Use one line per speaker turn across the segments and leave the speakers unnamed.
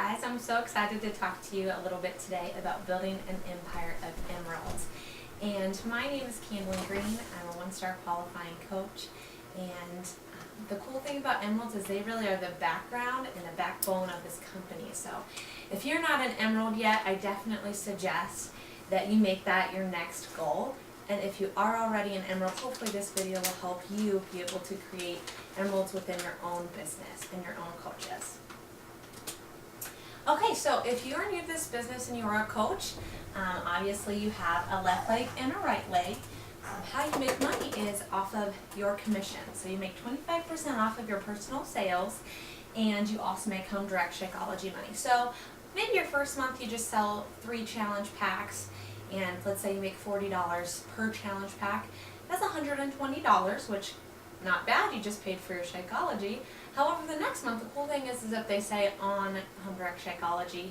guys, I'm so excited to talk to you a little bit today about building an empire of emeralds. And my name is Camlyn Green. I'm a one-star qualifying coach. And the cool thing about emeralds is they really are the background and the backbone of this company. So if you're not an emerald yet, I definitely suggest that you make that your next goal. And if you are already an emerald, hopefully this video will help you be able to create emeralds within your own business and your own coaches. Okay, so if you are new to this business and you are a coach, obviously you have a left leg and a right leg. How you make money is off of your commission. So you make 25% off of your personal sales, and you also make Home Direct Shakeology money. So maybe your first month you just sell 3 challenge packs, and let's say you make $40 per challenge pack. That's $120, which not bad, you just paid for your Shakeology. However, the next month, the cool thing is if they say on Home Direct Shakeology,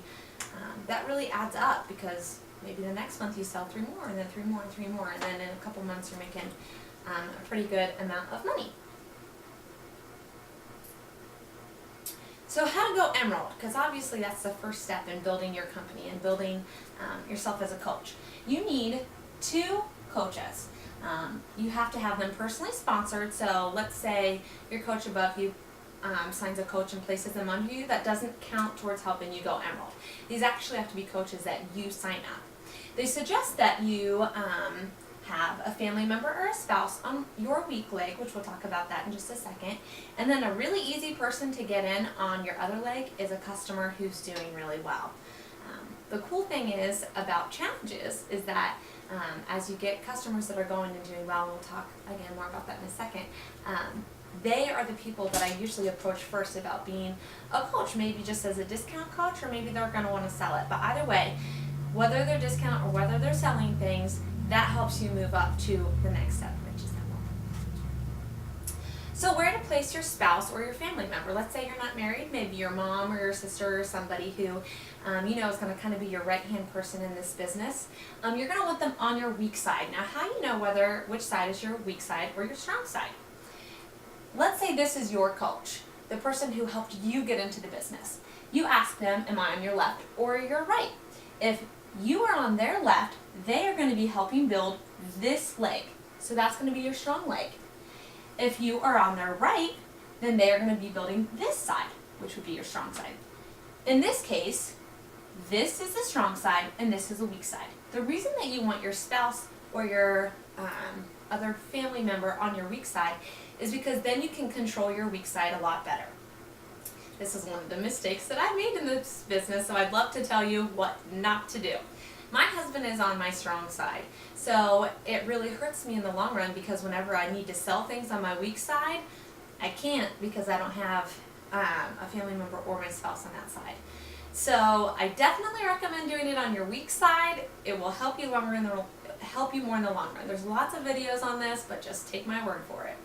that really adds up, because maybe the next month you sell 3 more, and then 3 more, and 3 more, and then in a couple months you're making a pretty good amount of money. So how to go emerald, because obviously that's the first step in building your company and building yourself as a coach. You need 2 coaches. You have to have them personally sponsored. So let's say your coach above you signs a coach and places them under you. That doesn't count towards helping you go emerald. These actually have to be coaches that you sign up. They suggest that you have a family member or a spouse on your weak leg, which we'll talk about that in just a second. And then a really easy person to get in on your other leg is a customer who's doing really well. The cool thing is about challenges is that as you get customers that are going and doing well, and we'll talk again more about that in a second, they are the people that I usually approach first about being a coach, maybe just as a discount coach, or maybe they're going to want to sell it. But either way, whether they're discount or whether they're selling things, that helps you move up to the next step, which is emerald. So where to place your spouse or your family member? Let's say you're not married, maybe your mom or your sister or somebody who you know is going to kind of be your right-hand person in this business. You're going to want them on your weak side. Now, how do you know which side is your weak side or your strong side? Let's say this is your coach, the person who helped you get into the business. You ask them, am I on your left or your right? If you are on their left, they are going to be helping build this leg. So that's going to be your strong leg. If you are on their right, then they are going to be building this side, which would be your strong side. In this case, this is the strong side and this is the weak side. The reason that you want your spouse or your other family member on your weak side is because then you can control your weak side a lot better. This is one of the mistakes that I made in this business, so I'd love to tell you what not to do. My husband is on my strong side, so it really hurts me in the long run, because whenever I need to sell things on my weak side, I can't, because I don't have a family member or my spouse on that side. So I definitely recommend doing it on your weak side. It will help you more in the long run. There's lots of videos on this, but just take my word for it.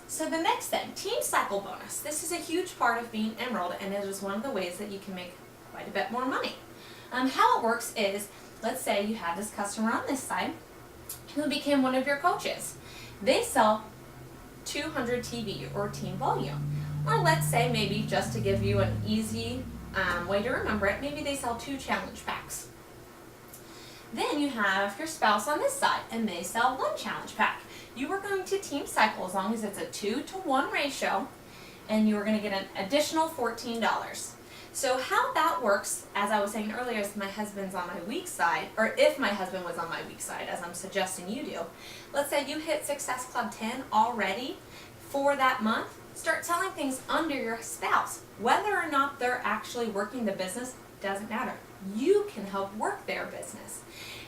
So the next thing, team cycle bonus. This is a huge part of being emerald, and it is one of the ways that you can make quite a bit more money. How it works is, let's say you have this customer on this side who became one of your coaches. They sell 200 TV or team volume. Or let's say, maybe just to give you an easy way to remember it, maybe they sell 2 challenge packs. Then you have your spouse on this side, and they sell 1 challenge pack. You are going to team cycle as long as it's a 2-to-1 ratio, and you are going to get an additional $14. So how that works, as I was saying earlier, is my husband's on my weak side, or if my husband was on my weak side, as I'm suggesting you do. Let's say you hit Success Club 10 already for that month. Start selling things under your spouse. Whether or not they're actually working the business doesn't matter. You can help work their business.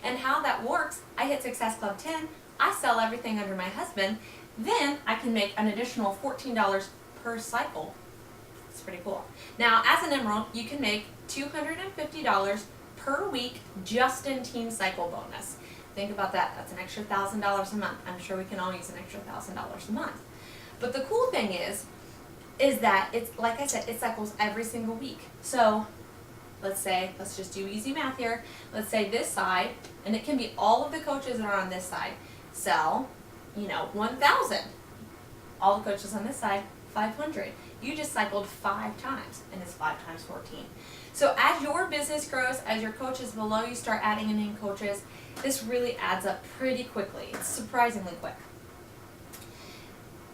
And how that works, I hit Success Club 10, I sell everything under my husband, then I can make an additional $14 per cycle. It's pretty cool. Now, as an emerald, you can make $250 per week just in team cycle bonus. Think about that. That's an extra $1,000 a month. I'm sure we can all use an extra $1,000 a month. But the cool thing is that it's, like I said, it cycles every single week. So let's just do easy math here. Let's say this side, and it can be all of the coaches that are on this side, sell, 1,000. All the coaches on this side, 500. You just cycled 5 times, and it's 5 times 14. So as your business grows, as your coaches below you start adding in coaches, this really adds up pretty quickly. It's surprisingly quick.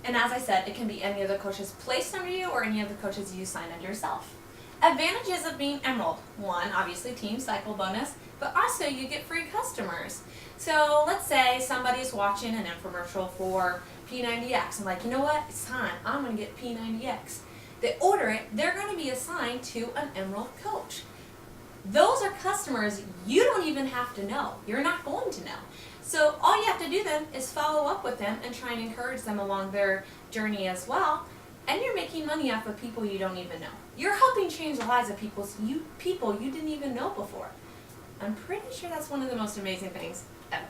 And as I said, it can be any of the coaches placed under you or any of the coaches you sign under yourself. Advantages of being Emerald. 1, obviously team cycle bonus, but also you get free customers. So let's say somebody's watching an infomercial for P90X. I'm like, you know what, it's time, I'm going to get P90X. They order it, they're going to be assigned to an Emerald coach. Those are customers you don't even have to know. You're not going to know. So all you have to do then is follow up with them and try and encourage them along their journey as well. And you're making money off of people you don't even know. You're helping change the lives of people you didn't even know before. I'm pretty sure that's one of the most amazing things ever.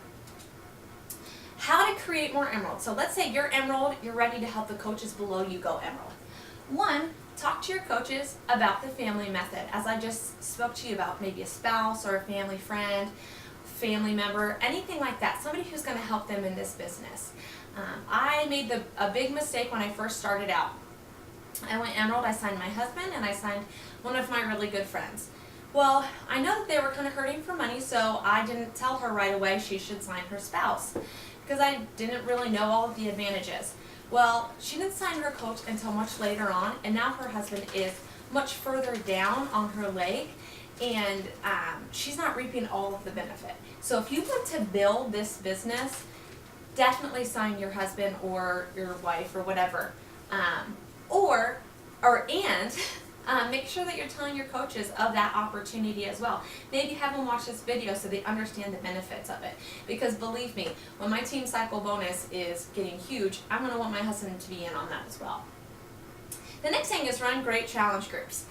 How to create more Emeralds. So let's say you're Emerald, you're ready to help the coaches below you go Emerald. 1, talk to your coaches about the family method. As I just spoke to you about, maybe a spouse or a family friend, family member, anything like that, somebody who's going to help them in this business. I made a big mistake when I first started out. I went Emerald, I signed my husband, and I signed one of my really good friends. Well, I know that they were kind of hurting for money, so I didn't tell her right away she should sign her spouse because I didn't really know all of the advantages. Well, she didn't sign her coach until much later on, and now her husband is much further down on her leg, and she's not reaping all of the benefit. So if you want to build this business, definitely sign your husband or your wife or whatever, make sure that you're telling your coaches of that opportunity as well. Maybe have them watch this video so they understand the benefits of it. Because believe me, when my team cycle bonus is getting huge, I'm going to want my husband to be in on that as well. The next thing is run great challenge groups.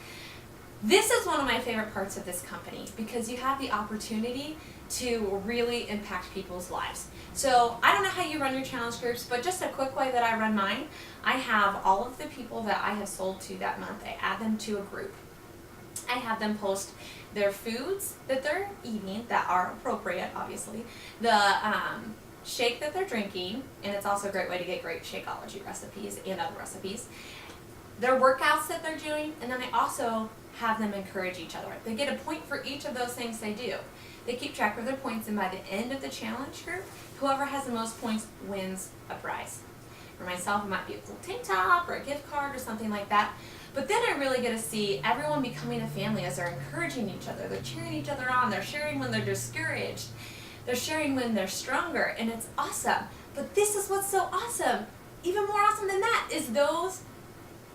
This is one of my favorite parts of this company because you have the opportunity to really impact people's lives. So I don't know how you run your challenge groups, but just a quick way that I run mine, I have all of the people that I have sold to that month, I add them to a group. I have them post their foods that they're eating that are appropriate, obviously, the shake that they're drinking, and it's also a great way to get great Shakeology recipes and other recipes, their workouts that they're doing, and then I also have them encourage each other. They get a point for each of those things they do. They keep track of their points, and by the end of the challenge group, whoever has the most points wins a prize. For myself, it might be a cool tank top or a gift card or something like that. But then I really get to see everyone becoming a family as they're encouraging each other. They're cheering each other on. They're sharing when they're discouraged. They're sharing when they're stronger, and it's awesome. But this is what's so awesome. Even more awesome than that is those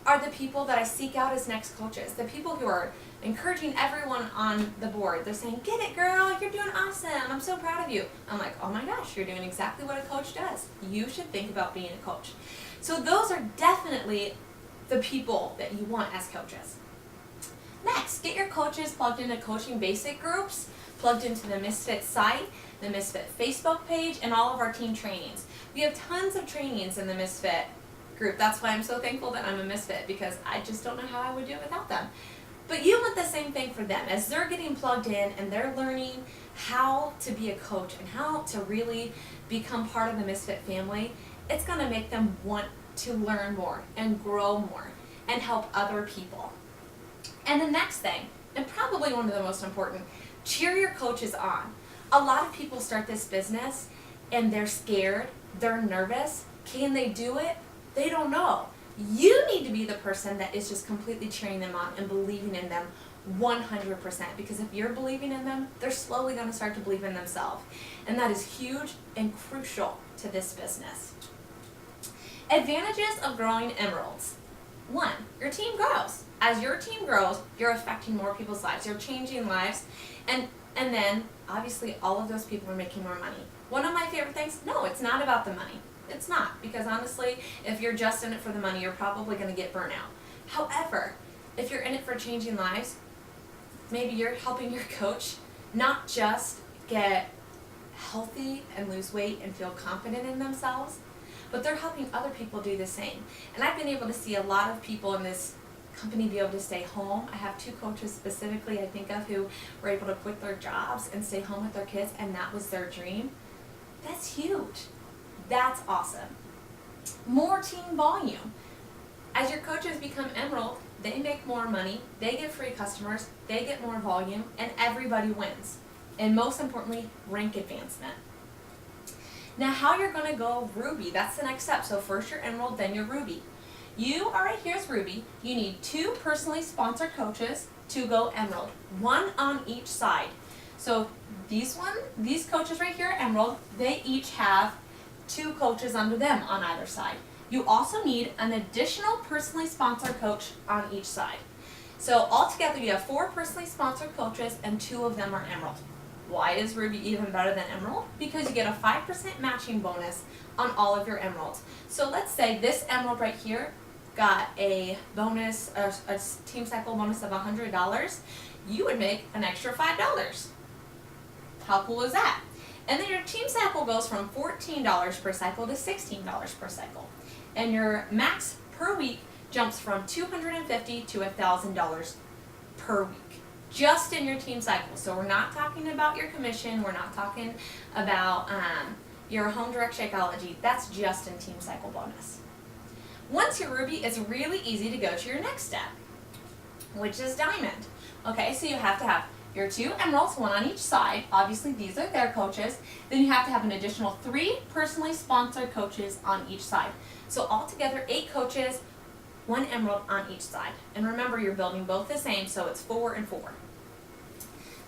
are the people that I seek out as next coaches. The people who are encouraging everyone on the board. They're saying, get it girl, you're doing awesome, I'm so proud of you. I'm like, oh my gosh, you're doing exactly what a coach does. You should think about being a coach. So those are definitely the people that you want as coaches. Next, get your coaches plugged into coaching basic groups, plugged into the Misfit site, the Misfit Facebook page, and all of our team trainings. We have tons of trainings in the Misfit group. That's why I'm so thankful that I'm a Misfit, because I just don't know how I would do it without them. But you want the same thing for them. As they're getting plugged in and they're learning how to be a coach and how to really become part of the Misfit family, it's going to make them want to learn more and grow more and help other people. And the next thing, and probably one of the most important, cheer your coaches on. A lot of people start this business and they're scared, they're nervous. Can they do it? They don't know. You need to be the person that is just completely cheering them on and believing in them 100%, because if you're believing in them, they're slowly going to start to believe in themselves. And that is huge and crucial to this business. Advantages of growing Emeralds. 1, your team grows. As your team grows, you're affecting more people's lives. You're changing lives. And then, obviously, all of those people are making more money. One of my favorite things, no, it's not about the money. It's not, because honestly, if you're just in it for the money, you're probably going to get burnout. However, if you're in it for changing lives, maybe you're helping your coach not just get healthy and lose weight and feel confident in themselves, but they're helping other people do the same. And I've been able to see a lot of people in this company be able to stay home. I have 2 coaches specifically I think of who were able to quit their jobs and stay home with their kids, and that was their dream. That's huge. That's awesome. More team volume. As your coaches become Emerald, they make more money, they get free customers, they get more volume, and everybody wins. And most importantly, rank advancement. Now how you're going to go Ruby, that's the next step. So first you're Emerald, then you're Ruby. You are right here as Ruby. You need 2 personally sponsored coaches to go Emerald, 1 on each side. So these coaches right here, Emerald, they each have 2 coaches under them on either side. You also need an additional personally sponsored coach on each side. So altogether you have 4 personally sponsored coaches and 2 of them are Emerald. Why is Ruby even better than Emerald? Because you get a 5% matching bonus on all of your Emeralds. So let's say this Emerald right here got a bonus, a team cycle bonus of $100. You would make an extra $5. How cool is that? And then your team cycle goes from $14 per cycle to $16 per cycle. And your max per week jumps from $250 to $1,000 per week. Just in your team cycle. So we're not talking about your commission, we're not talking about your home direct Shakeology. That's just in team cycle bonus. Once you're Ruby, it's really easy to go to your next step, which is Diamond. Okay, so you have to have your 2 Emeralds, 1 on each side. Obviously, these are their coaches. Then you have to have an additional 3 personally sponsored coaches on each side. So altogether, 8 coaches, 1 Emerald on each side. And remember, you're building both the same, so it's 4 and 4.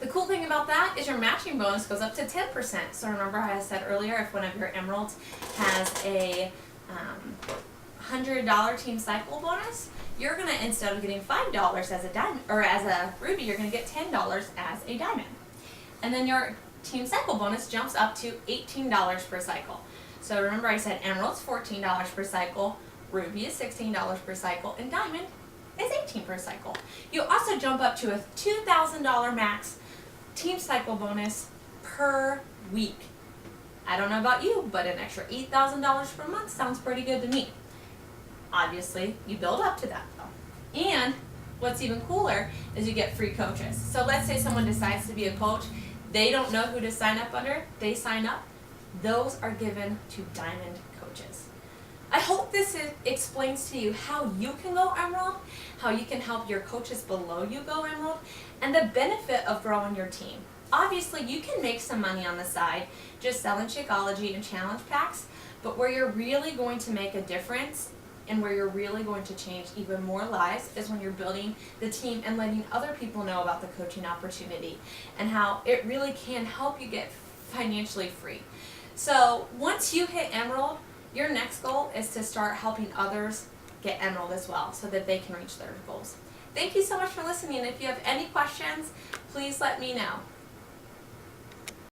The cool thing about that is your matching bonus goes up to 10%. So remember how I said earlier, if one of your Emeralds has a $100 team cycle bonus, you're gonna, instead of getting $5 as a diamond or as a Ruby, you're gonna get $10 as a diamond. And then your team cycle bonus jumps up to $18 per cycle. So remember I said Emerald's $14 per cycle, Ruby is $16 per cycle, and Diamond is $18 per cycle. You also jump up to a $2,000 max team cycle bonus per week. I don't know about you, but an extra $8,000 per month sounds pretty good to me. Obviously, you build up to that though. And what's even cooler is you get free coaches. So let's say someone decides to be a coach, they don't know who to sign up under, they sign up. Those are given to Diamond coaches. I hope this explains to you how you can go Emerald, how you can help your coaches below you go Emerald, and the benefit of growing your team. Obviously, you can make some money on the side just selling Shakeology and challenge packs, but where you're really going to make a difference and where you're really going to change even more lives is when you're building the team and letting other people know about the coaching opportunity and how it really can help you get financially free. So once you hit Emerald, your next goal is to start helping others get Emerald as well so that they can reach their goals. Thank you so much for listening. If you have any questions, please let me know.